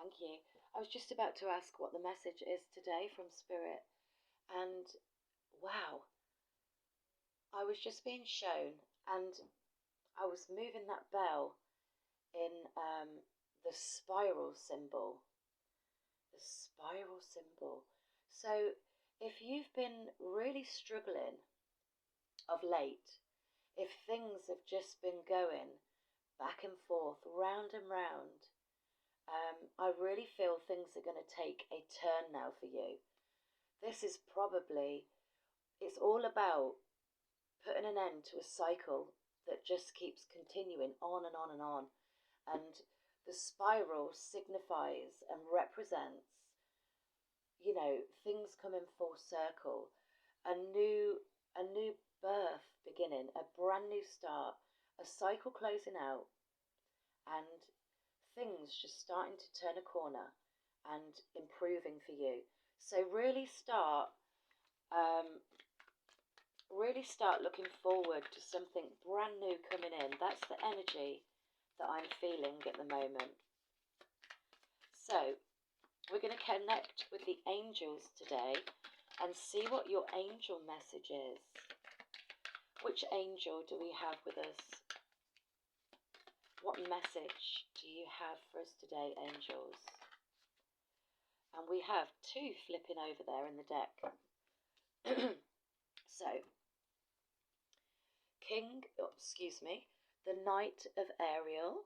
Thank you. I was just about to ask what the message is today from Spirit, and wow, I was just being shown, and I was moving that bell in the spiral symbol. The spiral symbol. So, if you've been really struggling of late, if things have just been going back and forth, round and round, I really feel things are going to take a turn now for you. This is probably, it's all about putting an end to a cycle that just keeps continuing on and on and on. And the spiral signifies and represents, things coming full circle, a new birth beginning, a brand new start, a cycle closing out, and things just starting to turn a corner and improving for you. So um, really start looking forward to something brand new coming in. That's the energy that I'm feeling at the moment. So we're going to connect with the angels today and see what your angel message is. Which angel do we have with us? What message do you have for us today, angels? And we have two flipping over there in the deck. So, the Knight of Ariel.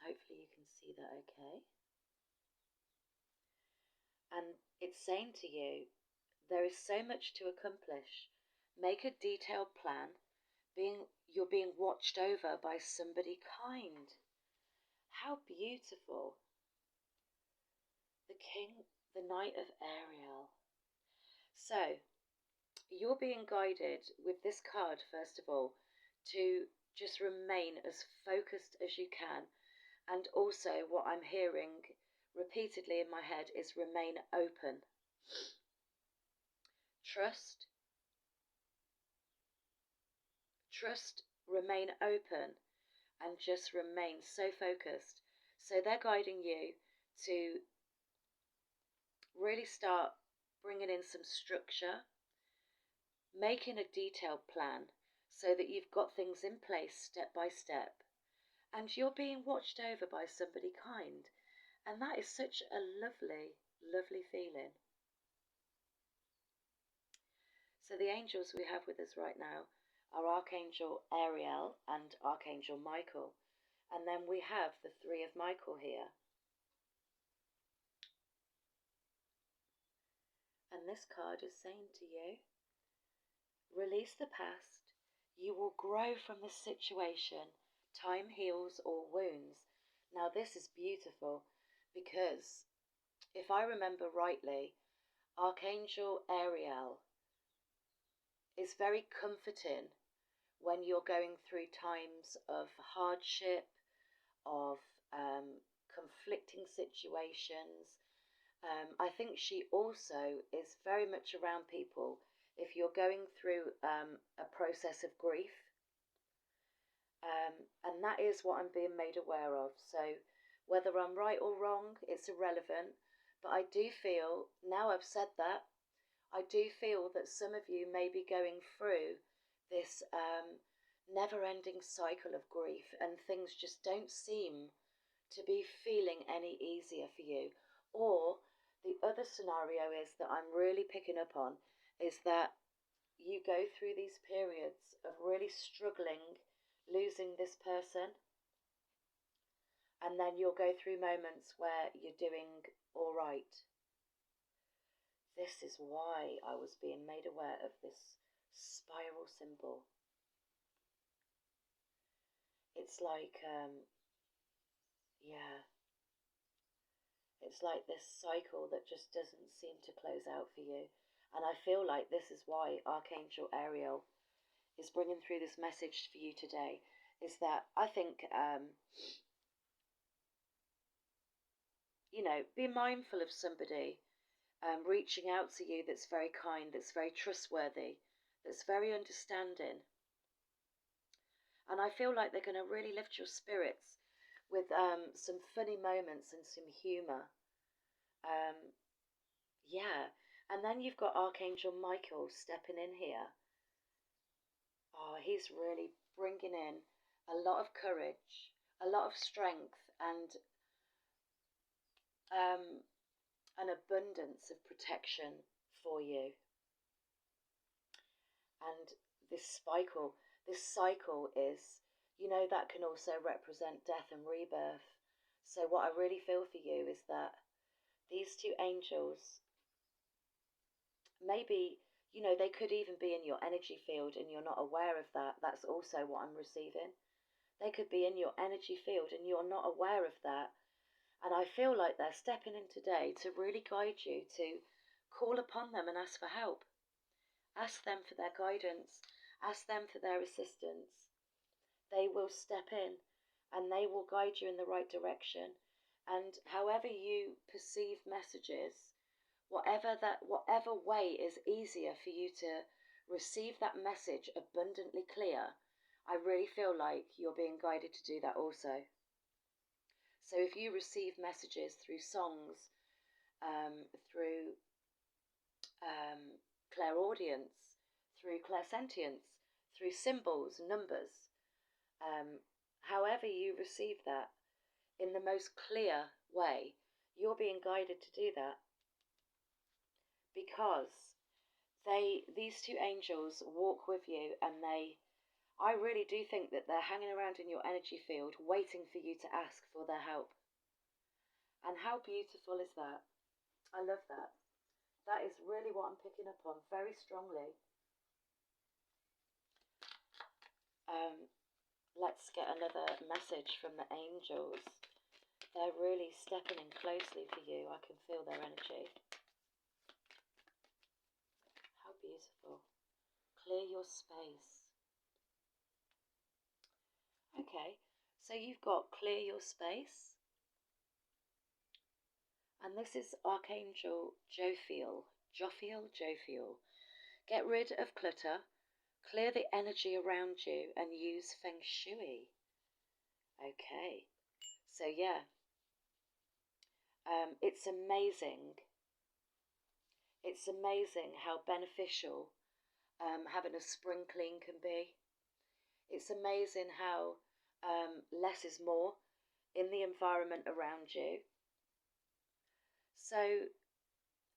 Hopefully you can see that okay. And it's saying to you, there is so much to accomplish. Make a detailed plan. You're being watched over by somebody kind. How beautiful. The Knight of Ariel. So, you're being guided with this card, first of all, to just remain as focused as you can. And also, what I'm hearing repeatedly in my head is remain open. Trust, remain open, and just remain so focused. So they're guiding you to really start bringing in some structure, making a detailed plan so that you've got things in place step by step, and you're being watched over by somebody kind. And that is such a lovely, lovely feeling. So the angels we have with us right now are Archangel Ariel and Archangel Michael. And then we have the Three of Michael here. And this card is saying to you, release the past. You will grow from this situation. Time heals all wounds. Now this is beautiful because if I remember rightly, Archangel Ariel is very comforting when you're going through times of hardship, of conflicting situations. I think she also is very much around people if you're going through a process of grief. And that is what I'm being made aware of. So whether I'm right or wrong, it's irrelevant. But I do feel, now I've said that, I do feel that some of you may be going through this never-ending cycle of grief, and things just don't seem to be feeling any easier for you. Or the other scenario is that I'm really picking up on is that you go through these periods of really struggling, losing this person, and then you'll go through moments where you're doing all right. This is why I was being made aware of this spiral symbol. It's like, it's like this cycle that just doesn't seem to close out for you. And I feel like this is why Archangel Ariel is bringing through this message for you today, is that I think, be mindful of somebody reaching out to you that's very kind, that's very trustworthy, that's very understanding. And I feel like they're going to really lift your spirits. with some funny moments and some humour. Um, yeah, and then you've got Archangel Michael stepping in here. Oh, he's really bringing in a lot of courage, a lot of strength, and an abundance of protection for you. And this cycle is, that can also represent death and rebirth. So what I really feel for you is that these two angels, maybe, they could even be in your energy field and you're not aware of that. That's also what I'm receiving. They could be in your energy field and you're not aware of that. And I feel like they're stepping in today to really guide you, to call upon them and ask for help. Ask them for their guidance. Ask them for their assistance. They will step in and they will guide you in the right direction. And however you perceive messages, whatever way is easier for you to receive that message abundantly clear, I really feel like you're being guided to do that also. So if you receive messages through songs, through clairaudience, through clairsentience, through symbols, numbers, however you receive that in the most clear way, you're being guided to do that, because these two angels walk with you, and I really do think that they're hanging around in your energy field waiting for you to ask for their help. And how beautiful is that? I love that. That is really what I'm picking up on very strongly. Let's get another message from the angels. They're really stepping in closely for you. I can feel their energy. How beautiful. Clear your space. Okay, so you've got clear your space. And this is Archangel Jophiel. Jophiel. Get rid of clutter. Clear the energy around you and use Feng Shui. Okay, so yeah, it's amazing. It's amazing how beneficial having a spring clean can be. It's amazing how less is more in the environment around you. So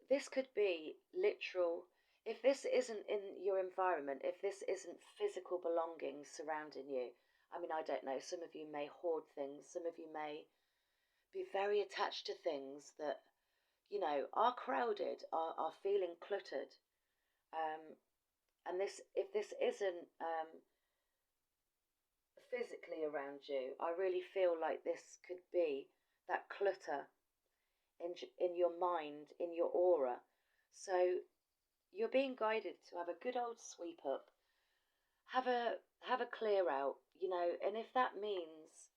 this could be literal. If this isn't in your environment, if this isn't physical belongings surrounding you, I mean, I don't know, some of you may hoard things, some of you may be very attached to things that, are crowded, are feeling cluttered. And if this isn't physically around you, I really feel like this could be that clutter in your mind, in your aura. So you're being guided to have a good old sweep up, have a clear out, and if that means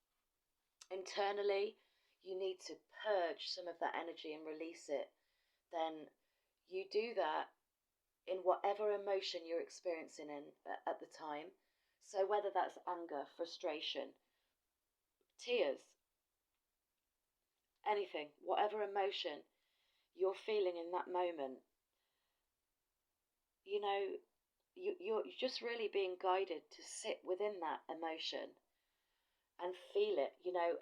internally you need to purge some of that energy and release it, then you do that in whatever emotion you're experiencing at the time. So whether that's anger, frustration, tears, anything, whatever emotion you're feeling in that moment, you're just really being guided to sit within that emotion and feel it.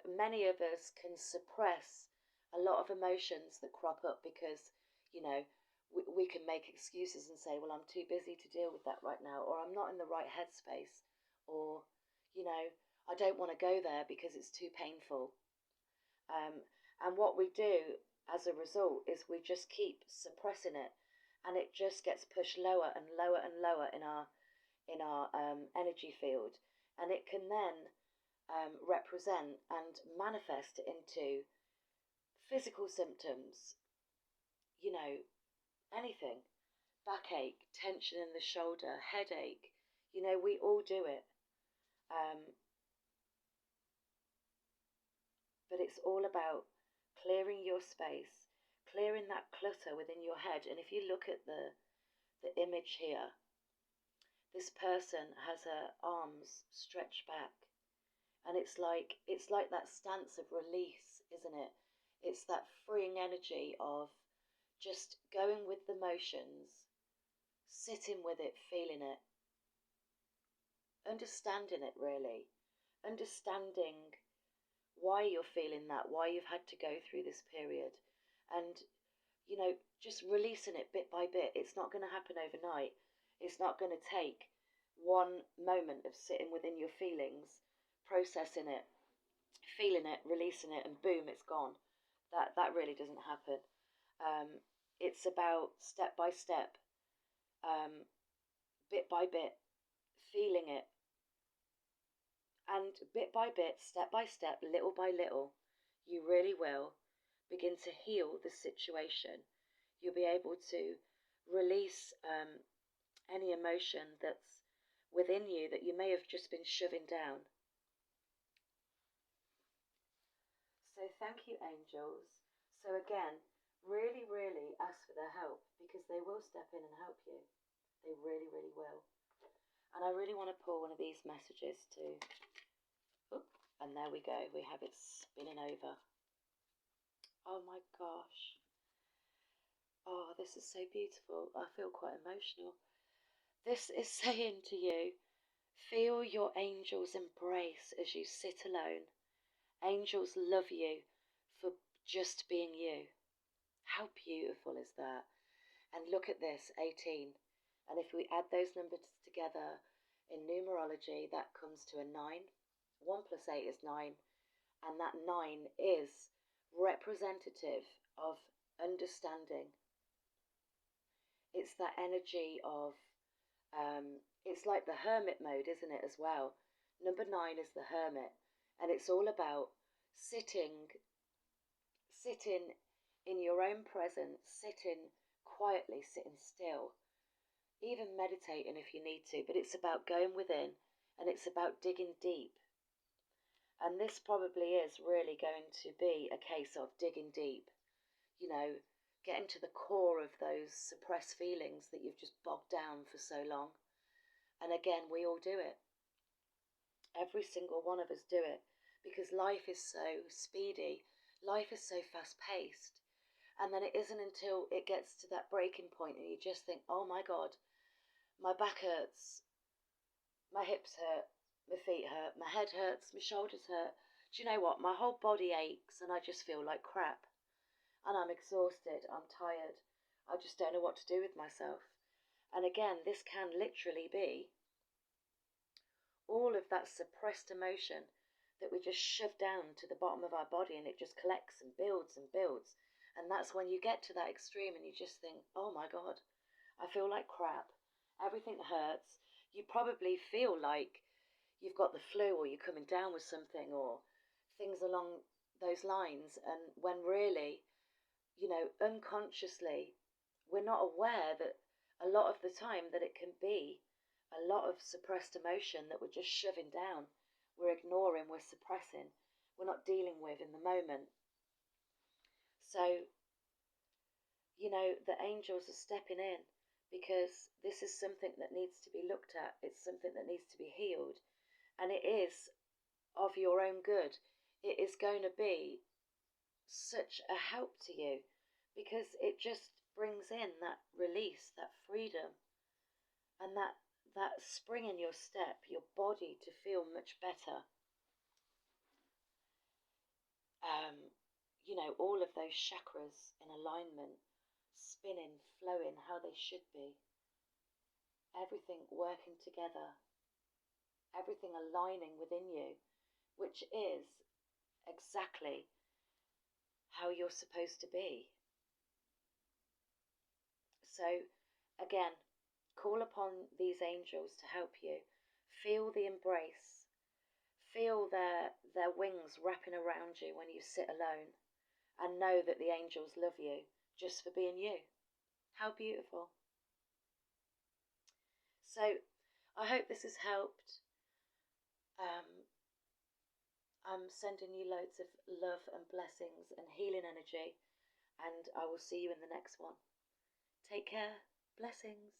Many of us can suppress a lot of emotions that crop up because, we can make excuses and say, well, I'm too busy to deal with that right now, or I'm not in the right headspace, or, I don't want to go there because it's too painful. And what we do as a result is we just keep suppressing it, and it just gets pushed lower and lower and lower in our energy field, and it can then represent and manifest into physical symptoms, anything, backache, tension in the shoulder, headache, we all do it. But it's all about clearing your space, clearing that clutter within your head. And if you look at the image here, this person has her arms stretched back And it's like that stance of release, isn't it? It's that freeing energy of just going with the motions, sitting with it, feeling it, understanding it really, understanding why you're feeling that, why you've had to go through this period, and just releasing it bit by bit. It's not going to happen overnight. It's not going to take one moment of sitting within your feelings, processing it, feeling it, releasing it, and boom, it's gone. That really doesn't happen. It's about step by step, um, bit by bit, feeling it, and bit by bit, step by step, little by little, you really will begin to heal the situation. You'll be able to release any emotion that's within you that you may have just been shoving down. So thank you, angels. So again, really, really ask for their help, because they will step in and help you. They really, really will. And I really want to pull one of these messages too. Oop, and there we go. We have it spinning over. Oh my gosh. Oh, this is so beautiful. I feel quite emotional. This is saying to you, feel your angels' embrace as you sit alone. Angels love you for just being you. How beautiful is that? And look at this, 18. And if we add those numbers together in numerology, that comes to a 9. 1 plus 8 is 9. And that 9 is representative of understanding. It's that energy of, it's like the hermit mode, isn't it, as well? Number 9 is the hermit. And it's all about sitting in your own presence, sitting quietly, sitting still, even meditating if you need to, but it's about going within, and it's about digging deep. And this probably is really going to be a case of digging deep, getting to the core of those suppressed feelings that you've just bogged down for so long. And again, we all do it. Every single one of us do it, because life is so speedy, life is so fast paced. And then it isn't until it gets to that breaking point and you just think, oh my God, my back hurts, my hips hurt, my feet hurt, my head hurts, my shoulders hurt. Do you know what? My whole body aches and I just feel like crap. And I'm exhausted, I'm tired. I just don't know what to do with myself. And again, this can literally be all of that suppressed emotion that we just shove down to the bottom of our body, and it just collects and builds and builds. And that's when you get to that extreme and you just think, oh my God, I feel like crap. Everything hurts. You probably feel like you've got the flu, or you're coming down with something, or things along those lines. And when really, unconsciously, we're not aware that a lot of the time that it can be a lot of suppressed emotion that we're just shoving down, we're ignoring, we're suppressing, we're not dealing with in the moment. So, the angels are stepping in, because this is something that needs to be looked at. It's something that needs to be healed. And it is of your own good. It is going to be such a help to you, because it just brings in that release, that freedom, and that spring in your step, your body to feel much better. All of those chakras in alignment, spinning, flowing how they should be. Everything working together, everything aligning within you, which is exactly how you're supposed to be. So, again, call upon these angels to help you. Feel the embrace. Feel their wings wrapping around you when you sit alone. And know that the angels love you just for being you. How beautiful. So, I hope this has helped. I'm sending you loads of love and blessings and healing energy. And I will see you in the next one. Take care. Blessings.